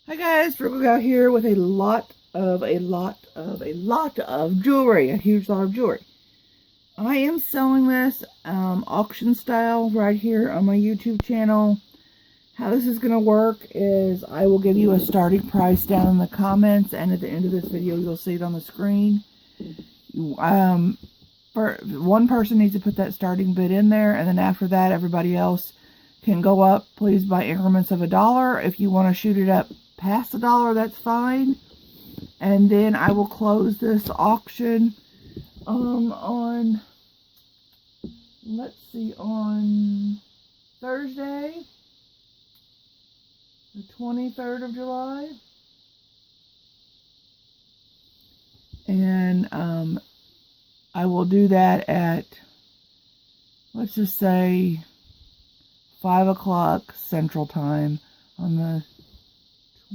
Hi guys, Virgo Gal here with a lot of jewelry, a huge lot of jewelry. I am selling this auction style right here on my YouTube channel. How this is going to work is I will give you a starting price down in the comments, and at the end of this video you'll see it on the screen. One person needs to put that starting bid in there, and then after that everybody else can go up, please, by increments of $1. If you want to shoot it up past $1, that's fine. And then I will close this auction on, let's see, on Thursday, the 23rd of July. And I will do that at, let's just say, 5 o'clock Central Time on the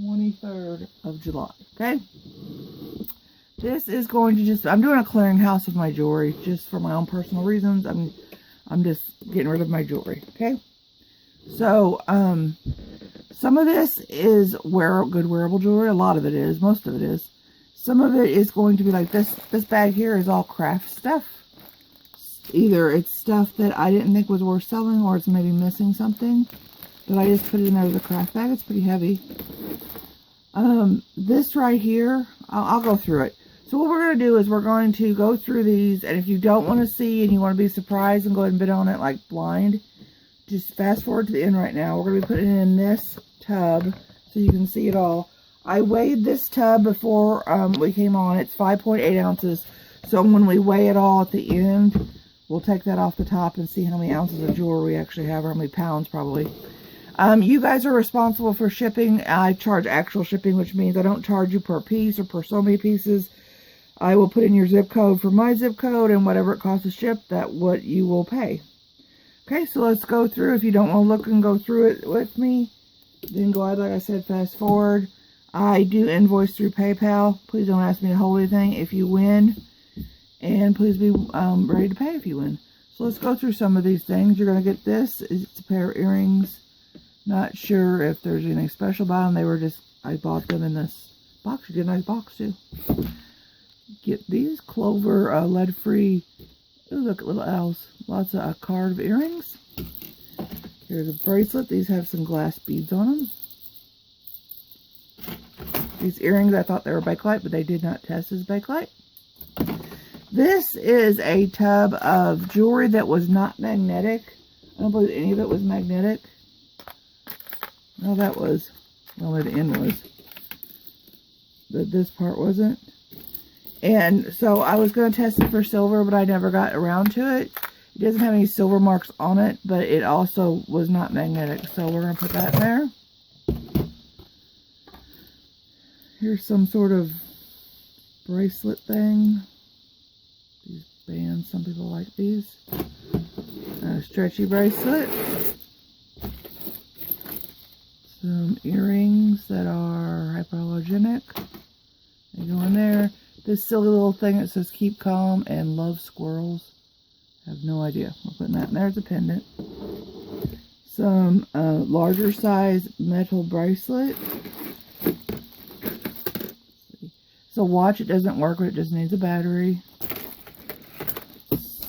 23rd of July. Okay? This is going to I'm doing a clearinghouse of my jewelry just for my own personal reasons. I'm just getting rid of my jewelry. Okay? So, some of this is good wearable jewelry. A lot of it is. Most of it is. Some of it is going to be like this. This bag here is all craft stuff. Either it's stuff that I didn't think was worth selling, or it's maybe missing something. But I just put it in there as a craft bag. It's pretty heavy. This right here, I'll go through it. So what we're going to do is we're going to go through these, and if you don't want to see and you want to be surprised and go ahead and bid on it like blind, just fast forward to the end right now. We're going to be putting it in this tub so you can see it all. I weighed this tub before we came on. It's 5.8 ounces. So when we weigh it all at the end, we'll take that off the top and see how many ounces of jewelry we actually have, or how many pounds probably. You guys are responsible for shipping. I charge actual shipping, which means I don't charge you per piece or per so many pieces. I will put in your zip code for my zip code, and whatever it costs to ship, that's what you will pay. Okay, so let's go through. If you don't want to look and go through it with me, then go ahead, like I said, fast forward. I do invoice through PayPal. Please don't ask me to hold anything if you win. And please be ready to pay if you win. So let's go through some of these things. You're going to get this. It's a pair of earrings. Not sure if there's anything special about them. They were just, I bought them in this box. You get a nice box too. Get these Clover lead-free. Ooh, look at little owls. Lots of card earrings. Here's a bracelet. These have some glass beads on them. These earrings, I thought they were Bakelite, but they did not test as Bakelite. This is a tub of jewelry that was not magnetic. I don't believe any of it was magnetic. No, that was, well, the end was. But this part wasn't. And so I was going to test it for silver, but I never got around to it. It doesn't have any silver marks on it, but it also was not magnetic. So we're going to put that in there. Here's some sort of bracelet thing. These bands, some people like these. A stretchy bracelet. Some earrings that are hypoallergenic. They go in there. This silly little thing that says keep calm and love squirrels. I have no idea. We're putting that in there as a pendant. Some larger size metal bracelet. So watch, it doesn't work, but it just needs a battery.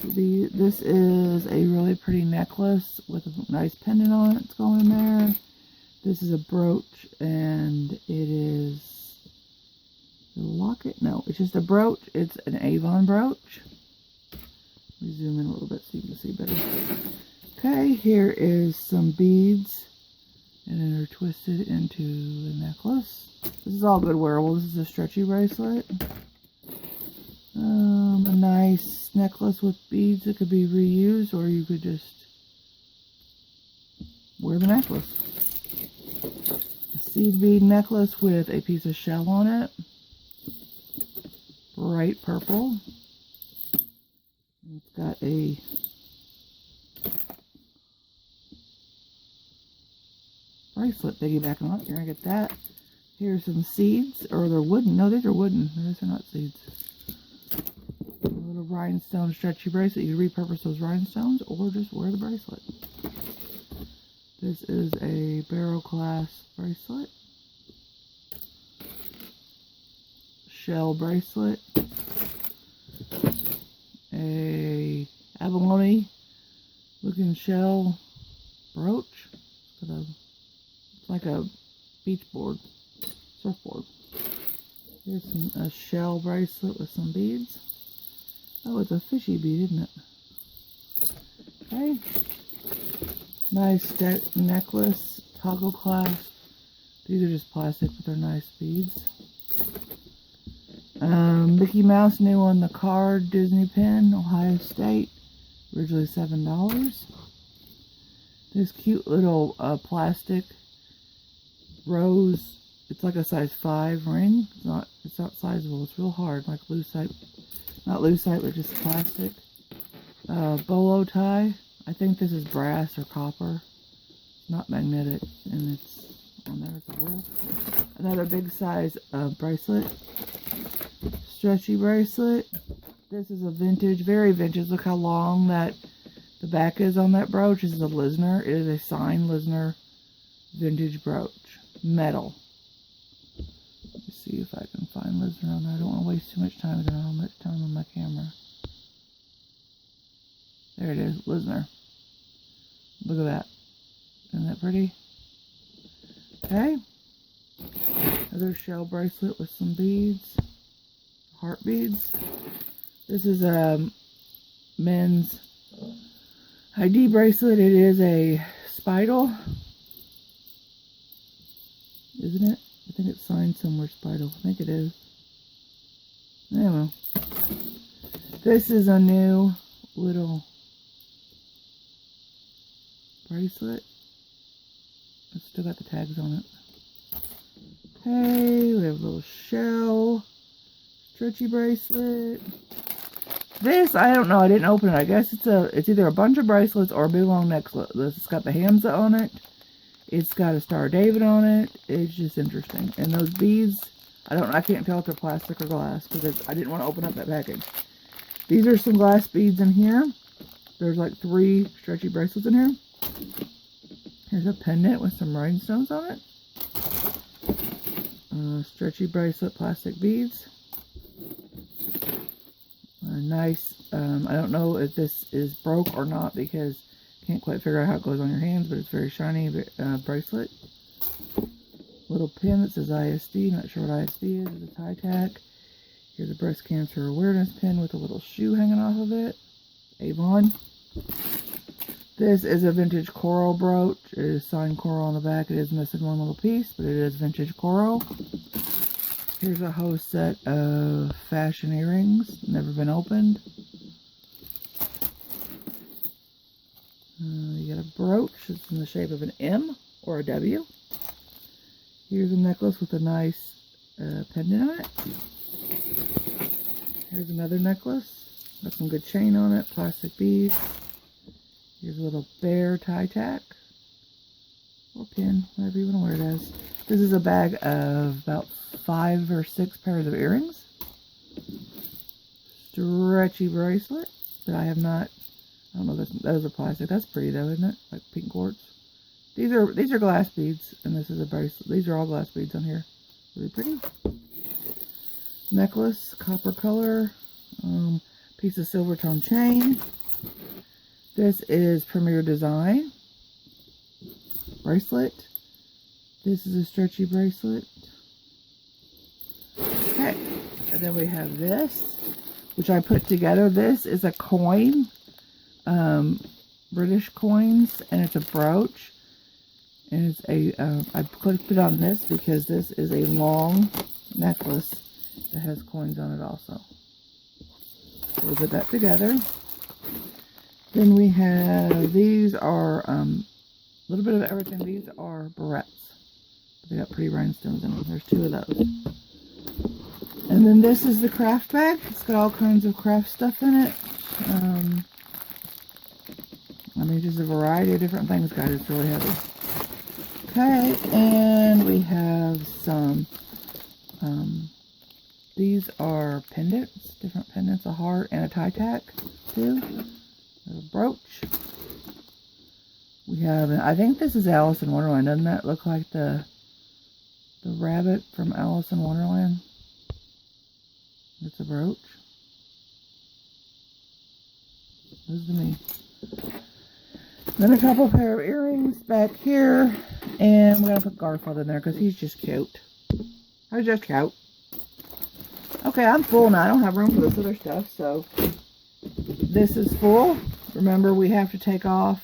This is a really pretty necklace with a nice pendant on it. It's going in there. This is a brooch, and it is a locket. No, it's just a brooch. It's an Avon brooch. Let me zoom in a little bit so you can see better. Okay, here is some beads, and then they're twisted into a necklace. This is all good wearable. This is a stretchy bracelet. A nice necklace with beads that could be reused, or you could just wear the necklace. A seed bead necklace with a piece of shell on it. Bright purple. It's got a bracelet piggybacking on it. You're going to get that. Here's some seeds, or they're wooden. No, these are wooden. These are not seeds. A little rhinestone stretchy bracelet. You can repurpose those rhinestones or just wear the bracelet. This is a barrel clasp bracelet. shell bracelet. A abalone looking shell brooch. It's like a beach board, surfboard. Here's a shell bracelet with some beads. Oh, it's a fishy bead, isn't it? Okay. Nice necklace, toggle clasp. These are just plastic, but they're nice beads. Mickey Mouse new on the card, Disney pin, Ohio State. Originally $7. This cute little plastic rose. It's like a size 5 ring. It's not sizable. It's real hard, like lucite. Not lucite, but just plastic. Bolo tie. I think this is brass or copper. It's not magnetic, and it's on there. It's a wool. Another big size bracelet. Stretchy bracelet. This is a vintage, very vintage. Look how long that the back is on that brooch. This is a Lisner. It is a signed Lisner vintage brooch. Metal. Let's see if I can find Lisner on there. I don't want to waste too much time. I don't have much time on my camera. There it is, Lisner. Look at that. Isn't that pretty? Okay. Another shell bracelet with some beads. Heart beads. This is a men's ID bracelet. It is a Spidel. Isn't it? I think it's signed somewhere, Spidel. I think it is. Anyway. This is a new little bracelet. It's still got the tags on it. Okay, we have a little shell. Stretchy bracelet. This, I don't know. I didn't open it. I guess it's either a bunch of bracelets or a big long necklace. It's got the Hamza on it. It's got a Star of David on it. It's just interesting. And those beads, I can't tell if they're plastic or glass because I didn't want to open up that package. These are some glass beads in here. There's like 3 stretchy bracelets in here. Here's a pendant with some rhinestones on it. Stretchy bracelet, plastic beads. Nice. I don't know if this is broke or not because I can't quite figure out how it goes on your hands, but it's very shiny bracelet. Little pin that says ISD. Not sure what ISD is. It's a tie tack. Here's a breast cancer awareness pin with a little shoe hanging off of it. Avon. This is a vintage coral brooch. It is signed coral on the back. It is missing one little piece, but it is vintage coral. Here's a whole set of fashion earrings. Never been opened. You got a brooch. It's in the shape of an M or a W. Here's a necklace with a nice pendant on it. Here's another necklace. Got some good chain on it. Plastic beads. Here's a little bear tie tack. Or pin. Whatever you want to wear it as. This is a bag of about 5 or 6 pairs of earrings. Stretchy bracelet that I have not. I don't know. Those are plastic. That's pretty though, isn't it? Like pink quartz. These are glass beads, and this is a bracelet. These are all glass beads on here. Really pretty. Necklace, copper color. Piece of silver tone chain. This is Premier Design bracelet. This is a stretchy bracelet. Okay, and then we have this, which I put together. This is a coin, British coins, and it's a brooch. And it's a, I clicked it on this because this is a long necklace that has coins on it also. So we'll put that together. Then we have, these are a little bit of everything. These are barrettes. They got pretty rhinestones in them. There's 2 of those. And then this is the craft bag. It's got all kinds of craft stuff in it. I mean, just a variety of different things, guys. It's really heavy. Okay, and we have some, these are pendants, different pendants, a heart and a tie tack, too. There's a brooch. We have, I think this is Alice in Wonderland. Doesn't that look like the rabbit from Alice in Wonderland? It's a brooch. This is me. Then a couple pair of earrings back here. And we're going to put Garfield in there because he's just cute. He's just cute. Okay, I'm full now. I don't have room for this other stuff, so this is full. Remember, we have to take off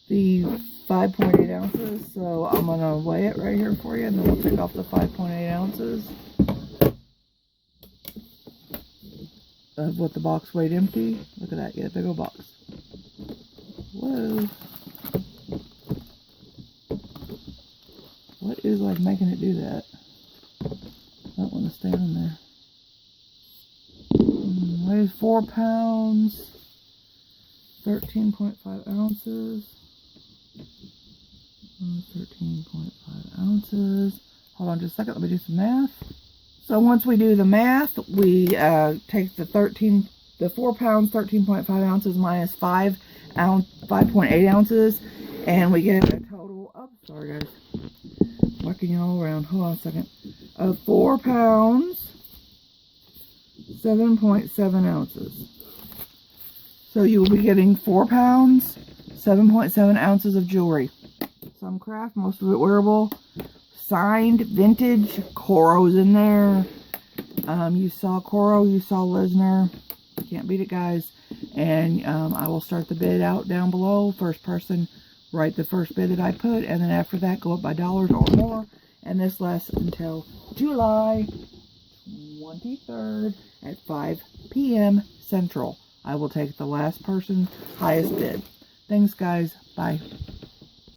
the 5.8 ounces, so I'm going to weigh it right here for you, and then we'll take off the 5.8 ounces of what the box weighed empty. Look at that, yeah, big old box. Whoa. What is like making it do that? I don't want to stay in there. Weighs 4 pounds, 13.5 ounces. 13.5 ounces. Hold on just a second, let me do some math. So once we do the math, we take the 4 pounds, 13.5 ounces minus 5.8 ounces, and we get a total of, sorry guys, whacking you all around, hold on a second, of 4 pounds, 7.7 ounces. So you will be getting 4 pounds, 7.7 ounces of jewelry. Some craft, most of it wearable, signed, vintage. Coro's in there. You saw Coro, you saw Lisner. Can't beat it, guys. And I will start the bid out down below. First person, write the first bid that I put, and then after that, go up by dollars or more. And this lasts until July 23rd at 5 p.m. Central. I will take the last person's highest bid. Thanks, guys. Bye.